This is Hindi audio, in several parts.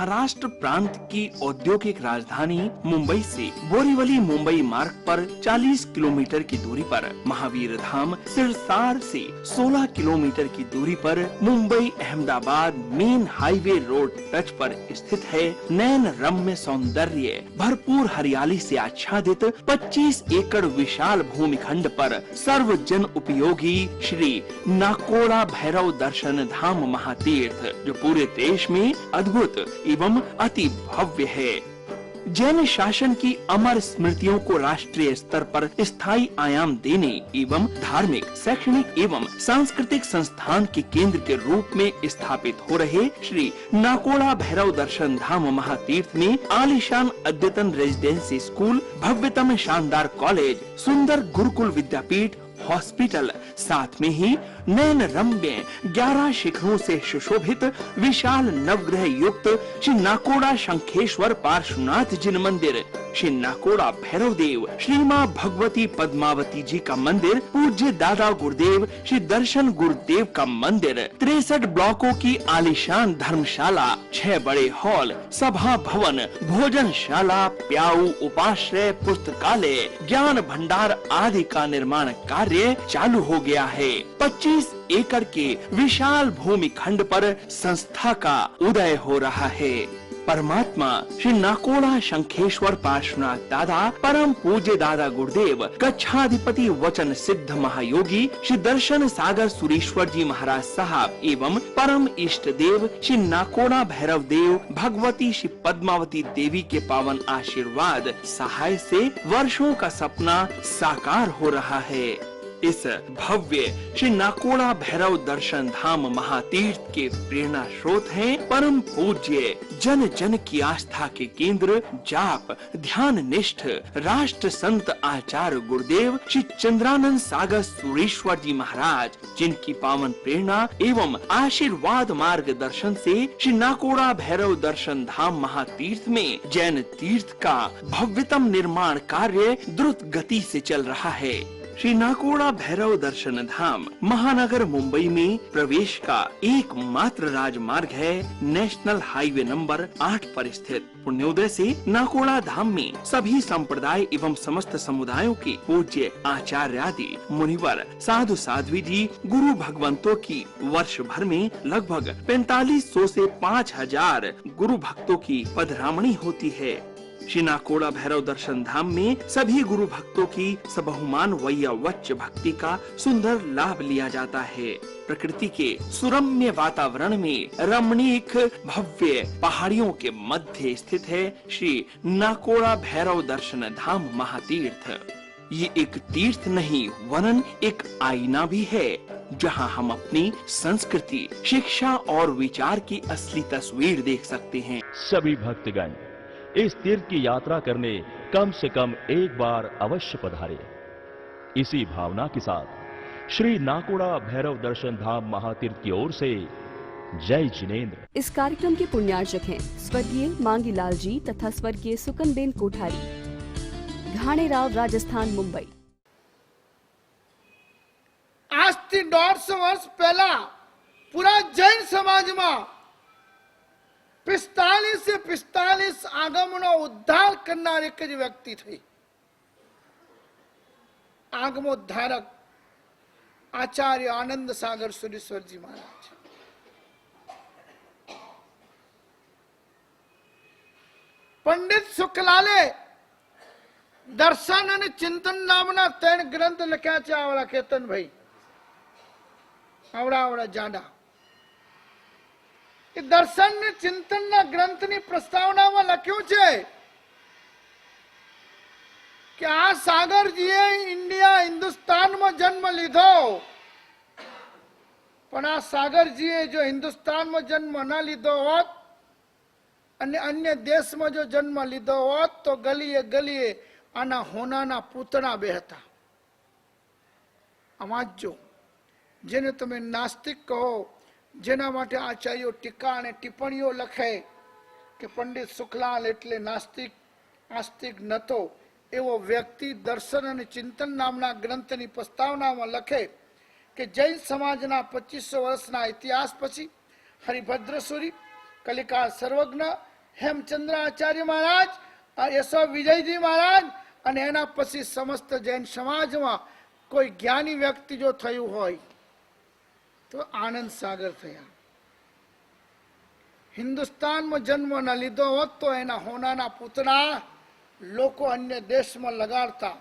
महाराष्ट्र प्रांत की औद्योगिक राजधानी मुंबई से बोरीवली मुंबई मार्ग पर 40 किलोमीटर की दूरी पर, महावीर धाम सिरसार से 16 किलोमीटर की दूरी पर, Mumbai Ahmedabad main highway road touch पर स्थित है नयन रम्य सौंदर्य भरपूर हरियाली से आच्छादित 25 एकड़ विशाल भूमिखंड पर सर्वजन उपयोगी श्री नाकोड़ा भैरव दर्शन धाम महातीर्थ, जो पूरे देश में अद्भुत एवं अति भव्य है। जैन शासन की अमर स्मृतियों को राष्ट्रीय स्तर पर स्थायी आयाम देने एवं धार्मिक, शैक्षणिक एवं सांस्कृतिक संस्थान के केंद्र के रूप में स्थापित हो रहे श्री नाकोड़ा भैरव दर्शन धाम महातीर्थ में आलीशान अद्यतन रेजिडेंसी स्कूल, भव्यतम शानदार कॉलेज, सुंदर गुरुकुल विद्यापीठ, हॉस्पिटल, साथ में ही नयन रम्य 11 शिखरों से सुशोभित विशाल नवग्रह युक्त श्री नाकोड़ा शंखेश्वर पार्श्वनाथ जिन मंदिर, श्री नाकोड़ा भैरव देव, श्री माँ भगवती पद्मावती जी का मंदिर, पूज्य दादा गुरुदेव श्री दर्शन गुरुदेव का मंदिर, 63 ब्लॉकों की आलीशान धर्मशाला, 6 बड़े हॉल, सभा भवन, भोजनशाला, प्याऊ, उपाश्रय, पुस्तकालय, ज्ञान भंडार आदि का निर्माण कार्य चालू हो गया है। 25 एकड़ के विशाल भूमि खंड पर संस्था का उदय हो रहा है। परमात्मा श्री नाकोड़ा शंखेश्वर पार्श्वनाथ दादा, परम पूज्य दादा गुरुदेव, कच्छाधिपति वचन सिद्ध महायोगी श्री दर्शन सागर सुरेश्वर जी महाराज साहब एवं परम इष्ट देव श्री नाकोड़ा भैरव देव भगवती श्री पद्मावती देवी के पावन आशीर्वाद सहाय से वर्षों का सपना साकार हो रहा है। इस भव्य श्री नाकोड़ा भैरव दर्शन धाम महातीर्थ के प्रेरणा स्रोत हैं परम पूज्य जन जन की आस्था के केंद्र, जाप ध्यान निष्ठ राष्ट्र संत आचार्य गुरुदेव श्री चंद्रानंद सागर सुरेश्वर जी महाराज, जिनकी पावन प्रेरणा एवं आशीर्वाद मार्गदर्शन से श्री नाकोड़ा भैरव दर्शन धाम महातीर्थ में जैन तीर्थ का भव्यतम निर्माण कार्य द्रुत गति से चल रहा है। श्री नाकोड़ा भैरव दर्शन धाम महानगर मुंबई में प्रवेश का एकमात्र राजमार्ग है। नेशनल हाईवे नंबर 8 पर स्थित पुण्योदय से नाकोड़ा धाम में सभी संप्रदाय एवं समस्त समुदायों के पूज्य आचार्य आदि मुनिवर, साधु साध्वी जी, गुरु भगवंतों की वर्ष भर में लगभग 4500 से 5000 गुरु भक्तों की पधरामणी होती है। श्री नाकोड़ा भैरव दर्शन धाम में सभी गुरु भक्तों की सबहुमान वैयावच्च भक्ति का सुंदर लाभ लिया जाता है। प्रकृति के सुरम्य वातावरण में रमणीक भव्य पहाड़ियों के मध्य स्थित है श्री नाकोड़ा भैरव दर्शन धाम महातीर्थ। ये एक तीर्थ नहीं वरन एक आईना भी है, जहां हम अपनी संस्कृति, शिक्षा और विचार की असली तस्वीर देख सकते हैं। सभी भक्तगण इस तीर्थ की यात्रा करने कम से कम एक बार अवश्य पधारे। इसी भावना के साथ श्री नाकोड़ा भैरव दर्शन धाम महातीर्थ की ओर से जय जिनेंद्र। इस कार्यक्रम के पुण्यार्चक हैं स्वर्गीय मांगीलाल जी तथा स्वर्गीय सुकनबेन कोठारी, घाणेराव, राजस्थान, मुंबई। आज થી 150 વર્ષ પહેલા પૂરા જૈન સમાજમાં 45 से 45 આગમનો ઉદ્ધાર કરનાર એક જ વ્યક્તિ થઈ, આગમોદ્ધારક આચાર્ય આનંદ સાગર સુરેશ્વરજી મહારાજ। પંડિત શુક્લાલે દર્શન અને ચિંતન નામના 3 ગ્રંથ લખ્યા છે। આવડા કેતનભાઈ આવડા જાડા એ દર્શન ને ચિંતન ના ગ્રંથ ની પ્રસ્તાવનામાં લખ્યું છે કે આ સાગરજીએ ઇન્ડિયા હિન્દુસ્તાનમાં જન્મ લીધો, પણ આ સાગરજીએ જો હિન્દુસ્તાનમાં જન્મ ન લીધો હોત અને અન્ય દેશમાં જો જન્મ લીધો હોત તો ગલીએ ગલીએ આના હોનાના પૂતળા બેહતા। આ વાંચજો, જેને તમે નાસ્તિક કહો, જેના માટે આચાર્યો ટીકા અને ટિપ્પણીઓ લખે કે પંડિત શુક્લાલ એટલે નાસ્તિક આસ્તિક નતો, એવો વ્યક્તિ દર્શન અને ચિંતન નામના ગ્રંથની પ્રસ્તાવનામાં લખે કે જૈન સમાજના 2500 વર્ષના ઇતિહાસ પછી હરિભદ્રસુરી, કલિકા સર્વજ્ઞ હેમચંદ્રાચાર્ય મહારાજ, યશો વિજયજી મહારાજ, અને એના પછી સમસ્ત જૈન સમાજમાં કોઈ જ્ઞાની વ્યક્તિ જો થયું હોય તો આનંદ સાગર થયા. હિન્દુસ્તાનમાં જન્મ ન લીધો હોત તો એના હોનાના પૂતળા લોકો અન્ય દેશમાં લગાડતા.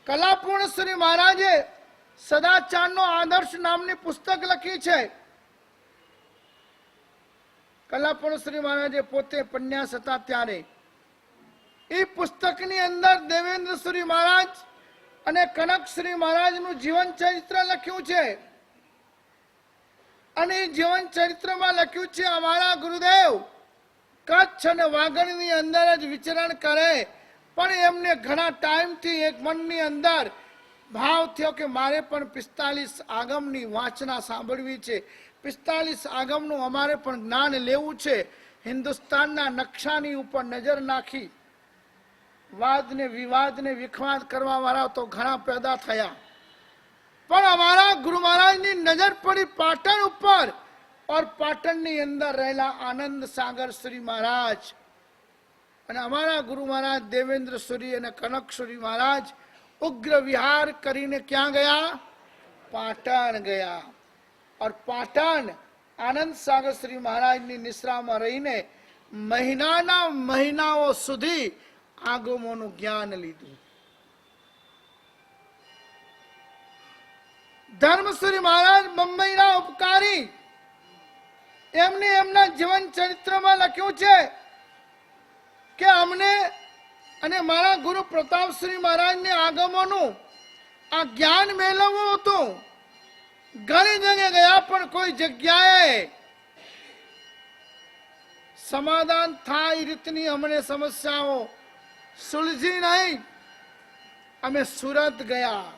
કલાપૂર્ણ શ્રી મહારાજે સદાચારનો આદર્શ નામની પુસ્તક લખી છે. કલાપૂર્ણ શ્રી મહારાજે પોતે પન્યાસ હતા ત્યારે એ પુસ્તકની અંદર દેવેન્દ્ર શ્રી મહારાજ અને કનક શ્રી મહારાજનું જીવન ચરિત્ર લખ્યું છે. અને એ જીવન ચરિત્રમાં લખ્યું છે અમારા ગુરુદેવ કચ્છ અને વાગડની અંદર જ વિચરણ કરે, પણ એમને ઘણા ટાઈમથી એક મનની અંદર ભાવ થયો કે મારે પણ 45 આગમની વાંચના સાંભળવી છે, 45 આગમનું અમારે પણ જ્ઞાન લેવું છે. હિન્દુસ્તાનના નકશાની ઉપર નજર નાખી વાદને વિવાદને વિખવાદ કરવા વાળા તો ઘણા પેદા થયા, પણ અમારા ગુરુ મહારાજની નજર પડી પાટણ ઉપર, और પાટણની અંદર રહેલા આનંદ સાગર શ્રી મહારાજ અને અમારા ગુરુ મહારાજ દેવેન્દ્ર સુરી અને કનક સુરી મહારાજ ઉગ્ર વિહાર કરીને ક્યાં ગયા? પાટણ ગયા. और પાટણ આનંદ સાગર શ્રી મહારાજની નિશ્રામાં રહીને મહિનાના મહિનાઓ સુધી આગમોનું જ્ઞાન લીધું. ધર્મશ્રી મહારાજ બંબઈના ઉપકારી એમને એમના જીવન ચરિત્રમાં લખ્યું છે કે અમને અને મારા ગુરુ પ્રતાપશ્રી મહારાજને આગમોનું આ જ્ઞાન મેળવવું હતું. ઘણી જગ્યાએ ગયા પણ કોઈ જગ્યાએ સમાધાન થાય એ રીતની અમને સમસ્યાઓ સુલઝી નહીં. અમે સુરત ગયા.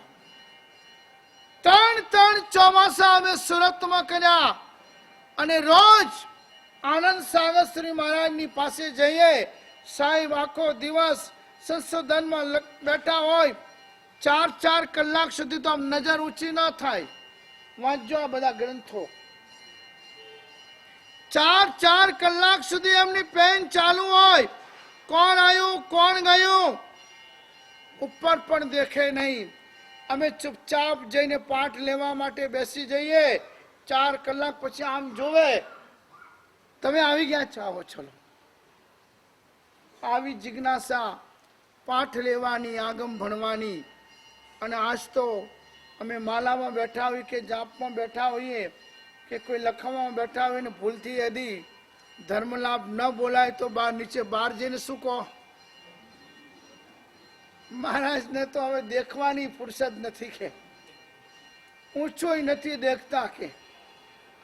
3 ચોમાસા અમે સુરતમાં કર્યા અને રોજ આનંદ સાગર શ્રી મહારાજની પાસે જઈએ. સાહેબ આખો દિવસ સંશોધનમાં બેઠા હોય, 4 કલાક સુધી તો આમ નજર ઊંચી ન થાય. વાંચજો આ બધા ગ્રંથો. 4 કલાક સુધી એમની પેન ચાલુ હોય. કોણ આવ્યું કોણ ગયું ઉપર પણ દેખે નહીં. અમે ચૂપચાપ જઈને પાઠ લેવા માટે બેસી જઈએ. 4 કલાક પછી આમ જોવે, તમે આવી ગયા ચાવો, ચલો. આવી જિજ્ઞાસા પાઠ લેવાની, આગમ ભણવાની. અને આજ તો અમે માલામાં બેઠા હોઈએ કે જાપમાં બેઠા હોઈએ કે કોઈ લખવામાં બેઠા હોય ને ભૂલથી યદી ધર્મલાભ ન બોલાય તો નીચે બહાર જઈને શું કહો? મહારાજને તો હવે દેખવાની ફુરસદ નથી, કે ઊંચો નથી દેખતા, કે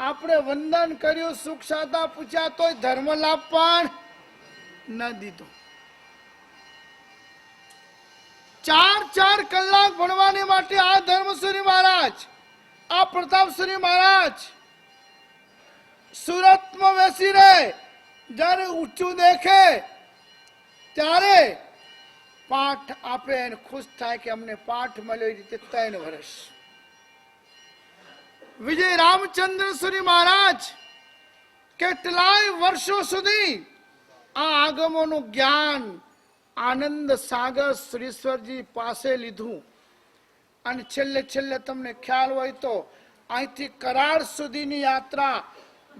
આપણે વંદન કર્યું, સુખ સાધા પૂછ્યા તોય ધર્મલાભ પણ ન દીધો. 4 કલાક ભણવાની માટે આ ધર્મશ્રી મહારાજ, આ પ્રતાપશ્રી મહારાજ સુરતમાં બેસી રહે. જ્યારે ઊંચું દેખે ત્યારે પાઠ આપે અને ખુશ થાય કે અમને પાઠ મળ્યો. એ રીતે 3 વર્ષ. વિજય રામચંદ્ર સુરી મહારાજ કેટલાય વર્ષો સુધી આ આગમોનું જ્ઞાન આનંદ સાગર શ્રીશ્વરજી પાસે લીધું. અને છેલ્લે તમને ખ્યાલ હોય તો અહીંથી કરાડ સુધીની યાત્રા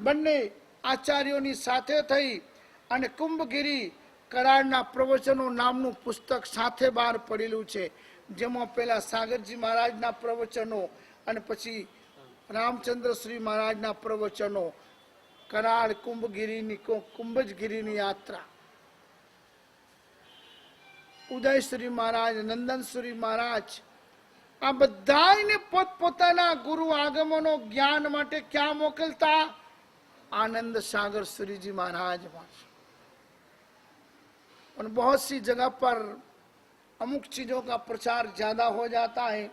બંને આચાર્યોની સાથે થઈ અને કુંભગીરી કરાડના પ્રવચનો નામનું પુસ્તક સાથે બહાર પડેલું છે, જેમાં પેલા સાગરજી મહારાજના પ્રવચનો અને પછી રામચંદ્ર શ્રી મહારાજના પ્રવચનો. કરાડ કુંભજગીરીની યાત્રા. ઉદયશ્રી મહારાજ, નંદનશ્રી મહારાજ, આ બધાને પોતપોતાના ગુરુ આગમનો જ્ઞાન માટે ક્યાં મોકલતા? आनंद सागर श्री जी महाराज पास. और बहुत सी जगह पर अमुक चीजों का प्रचार ज्यादा हो जाता है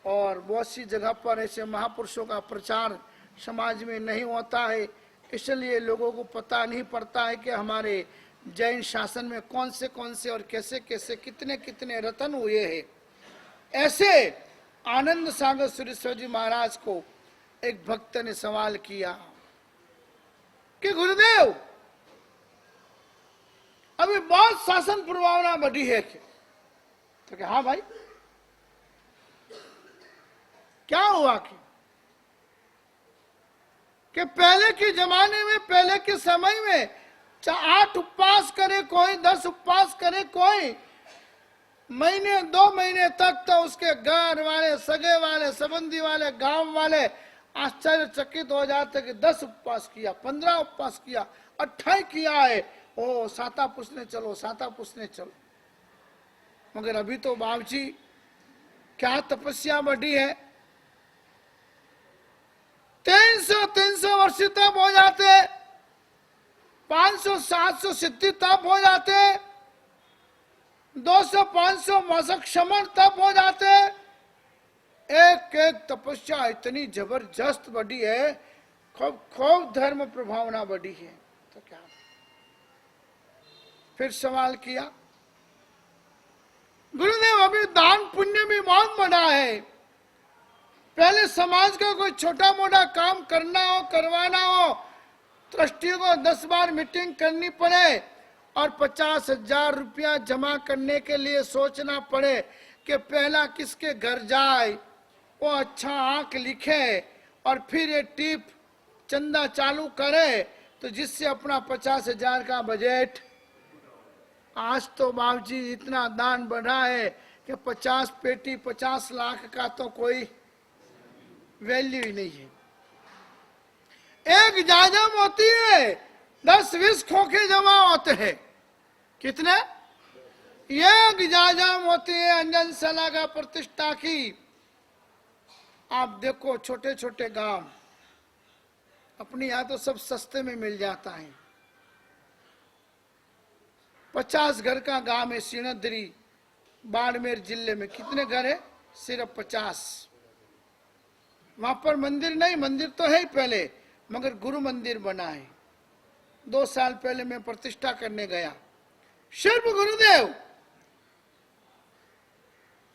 और बहुत सी जगह पर ऐसे महापुरुषों का प्रचार समाज में नहीं होता है, इसलिए लोगों को पता नहीं पड़ता है कि हमारे जैन शासन में कौन से और कैसे कैसे कितने कितने रतन हुए हैं. ऐसे आनंद सागर सुरेश्वर जी महाराज को एक भक्त ने सवाल किया कि गुरुदेव अभी बहुत शासन प्रभावना बढ़ी है तो क्या? हाँ भाई, क्या हुआ कि पहले के जमाने में, पहले के समय में 8 उपवास करे कोई, 10 उपवास करे कोई, महीने 2 महीने तक तो उसके घर वाले, सगे वाले, संबंधी वाले, गांव वाले आश्चर्यचकित हो जाते कि 10 उपवास किया, 15 उपवास किया, 28 किया है, ओ साता पूछने चलो, साता पूछने चलो। मगर अभी तो बाप जी क्या तपस्या बढ़ी है, 300 वर्ष तप हो जाते, 500-700 सिद्धि तप हो जाते, 200-500 मासक क्षमण तप हो जाते। एक एक तपस्या इतनी जबरदस्त बढ़ी है, खूब धर्म प्रभावना बढ़ी है। तो क्या फिर सवाल किया, गुरुदेव अभी दान पुण्य भी बहुत बड़ा है, पहले समाज का कोई छोटा मोटा काम करना हो, करवाना हो, ट्रस्टियों को 10 बार मीटिंग करनी पड़े और 50,000 रुपया जमा करने के लिए सोचना पड़े कि पहला किसके घर जाए, वो अच्छा आंक लिखे और फिर ये टिप चंदा चालू करे, तो जिससे अपना 50,000 का बजट। आज तो बाबू जी इतना दान बढ़ा है कि 50 पेटी 50 लाख का तो कोई वैल्यू ही नहीं है। एक जाजम होती है, 10-20 खोखे जमा होते हैं। कितने? एक जाजम होती है अंजन सला का प्रतिष्ठा की। आप देखो छोटे छोटे गांव, अपने यहां तो सब सस्ते में मिल जाता है। 50 घर का गांव है सिणधरी, बाड़मेर जिले में। कितने घर है? सिर्फ 50। वहां पर मंदिर नहीं, मंदिर तो है ही पहले, मगर गुरु मंदिर बना है। 2 साल पहले मैं प्रतिष्ठा करने गया। सिर्फ गुरुदेव,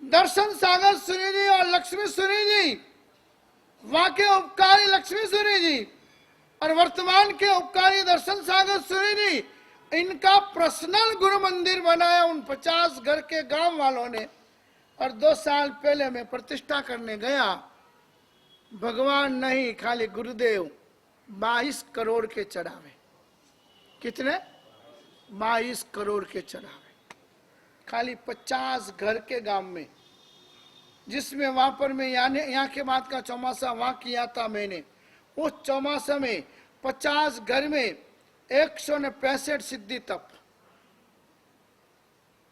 दर्शन सागर सूरी जी और लक्ष्मी सूरी जी, वहां के उपकारी लक्ष्मी सूरी जी और वर्तमान के उपकारी दर्शन सागर सूरी जी, इनका पर्सनल गुरु मंदिर बनाया उन 50 घर के गांव वालों ने। और 2 साल पहले मैं प्रतिष्ठा करने गया, भगवान नहीं खाली गुरुदेव 22 करोड़ के चढ़ावे। कितने? 22 करोड़ के चढ़ावे, खाली 50 घर के गांव में। जिसमें वहां पर मैं यहाँ के बाद का चौमासा वहां किया था मैंने। उस चौमासा में 50 घर में 165 सिद्धि तप,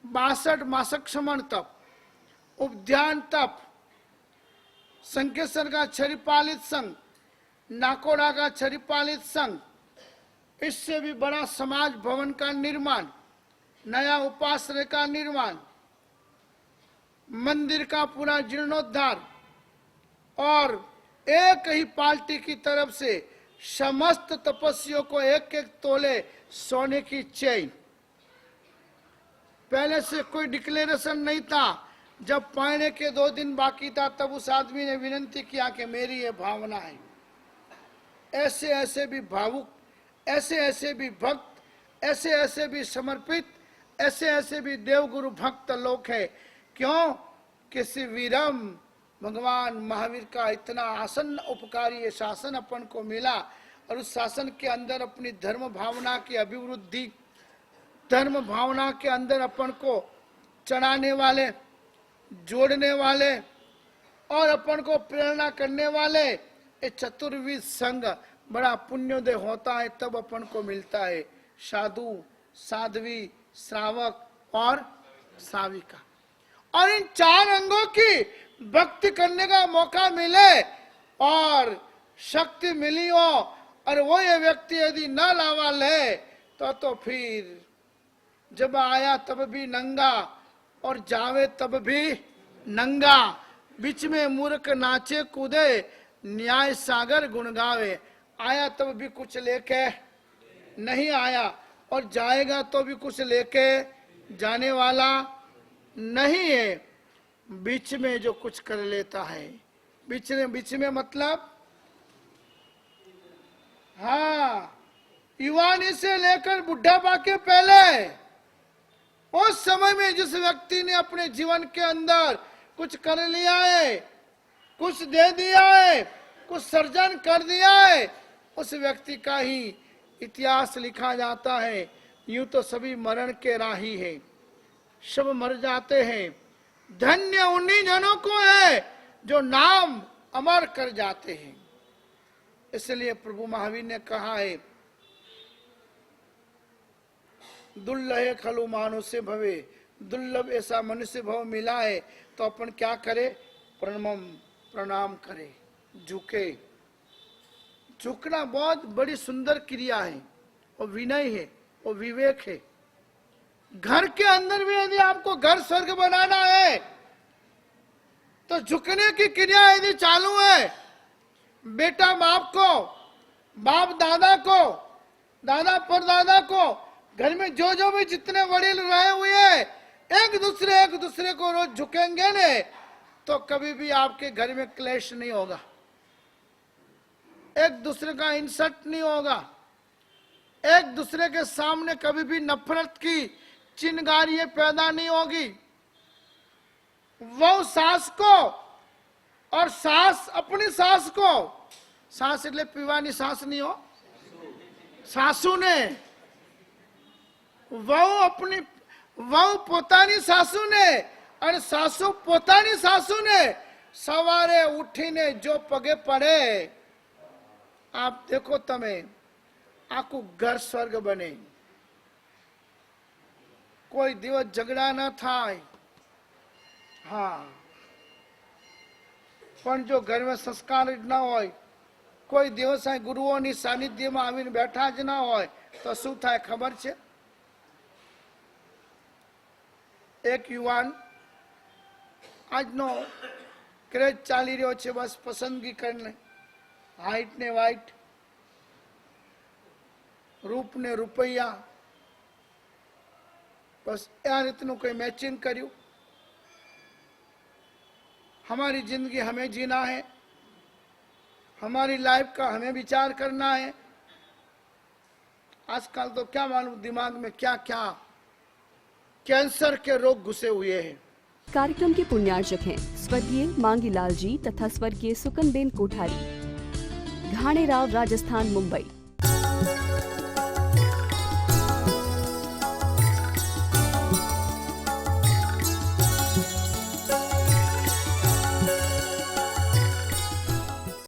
62 मासक क्षमण तप, उपध्यान तप, संकेश्वर का छरिपालित संघ, नाकोड़ा का छरिपालित संघ, इससे भी बड़ा समाज भवन का निर्माण, नया उपाश्रय का निर्माण, मंदिर का पूरा जीर्णोद्धार और एक ही पार्टी की तरफ से समस्त तपस्वियों को 1-1 तोले सोने की चेन। पहले से कोई डिक्लेरेशन नहीं था। जब पाने के 2 दिन बाकी था तब उस आदमी ने विनती किया कि मेरी ये भावना है। ऐसे ऐसे भी भावुक, ऐसे ऐसे भी भक्त, ऐसे ऐसे भी समर्पित, ऐसे ऐसे भी देवगुरु भक्त लोग है। क्यों? कि श्री वीरम भगवान महावीर का इतना आसन उपकारी शासन अपन को मिला और उस शासन के अंदर अपनी धर्म भावना की अभिवृद्धि, धर्म भावना के अंदर अपन को चढ़ाने वाले, जोड़ने वाले और अपन को प्रेरणा करने वाले ये चतुर्विध संघ बड़ा पुण्योदय होता है, तब अपन को मिलता है। साधु, साध्वी, श्रावक और श्राविका, और इन 4 अंगों की भक्ति करने का मौका मिले और शक्ति मिली हो और वो ये व्यक्ति यदि न लावा ले तो फिर जब आया तब भी नंगा और जावे तब भी नंगा। बीच में मूर्ख नाचे कूदे, न्याय सागर गुण गावे। आया तब भी कुछ लेके नहीं आया और जाएगा तो भी कुछ लेके जाने वाला नहीं है। बीच में जो कुछ कर लेता है, बीच में मतलब हाँ, युवानी से लेकर बुढ़ापा के पहले उस समय में जिस व्यक्ति ने अपने जीवन के अंदर कुछ कर लिया है, कुछ दे दिया है, कुछ सर्जन कर दिया है, उस व्यक्ति का ही इतिहास लिखा जाता है। यूं तो सभी मरण के राही हैं, सब मर जाते हैं। धन्य उन्हीं जनों को है जो नाम अमर कर जाते हैं। इसलिए प्रभु महावीर ने कहा है, दुर्लभ खलु मानुष्य भवे, दुर्लभ ऐसा मनुष्य भव मिला है तो अपन क्या करे? प्रणाम करे, झुके। झुकना बहुत बड़ी सुंदर क्रिया है, और विनय है, और विवेक है। घर के अंदर भी यदि आपको घर स्वर्ग बनाना है तो झुकने की क्रिया यदि चालू है, बेटा बाप को, बाप दादा को, दादा परदादा को, घर में जो भी जितने वडील रहे हुए हैं, एक दूसरे को रोज झुकेंगे ने तो कभी भी आपके घर में क्लेश नहीं होगा, एक दूसरे का इंसल्ट नहीं होगा, एक दूसरे के सामने कभी भी नफरत की चिंगारियां पैदा नहीं होगी। वो सास को और सास अपनी सास को, सास એટલે પીવાની सास नहीं हो, सासू ने, વહુ પોતાની સાસુ ને અને સાસુ પોતાની સાસુ ને સવારે ઉઠીને જો પગે પડે, આપ દેખો તમે આખું ઘર સ્વર્ગ બને, કોઈ દિવસ ઝઘડા ન થાય। હા, પણ જો ઘરમાં સંસ્કાર જ ન હોય, કોઈ દિવસ આ ગુરુઓની સાનિધ્યમાં આવીને બેઠા જ ન હોય તો શું થાય ખબર છે? एक युवान આજનો ક્રેઝ ચાલી રહ્યો છે, બસ પસંદગી કરીને હાઈટ ને વાઇટ, રૂપ ને રૂપૈયા, બસ આ રીતનું કોઈ મેચિંગ કર્યું। हमारी जिंदगी हमें जीना है, हमारी लाइफ का हमें विचार करना है। आजकल तो क्या मालूम दिमाग में क्या क्या कैंसर के रोग घुसे हुए हैं। कार्यक्रम के पुण्यार्चक हैं स्वर्गीय मांगीलाल जी तथा स्वर्गीय सुकनबेन कोठारी, घाणेराव, राजस्थान, मुंबई।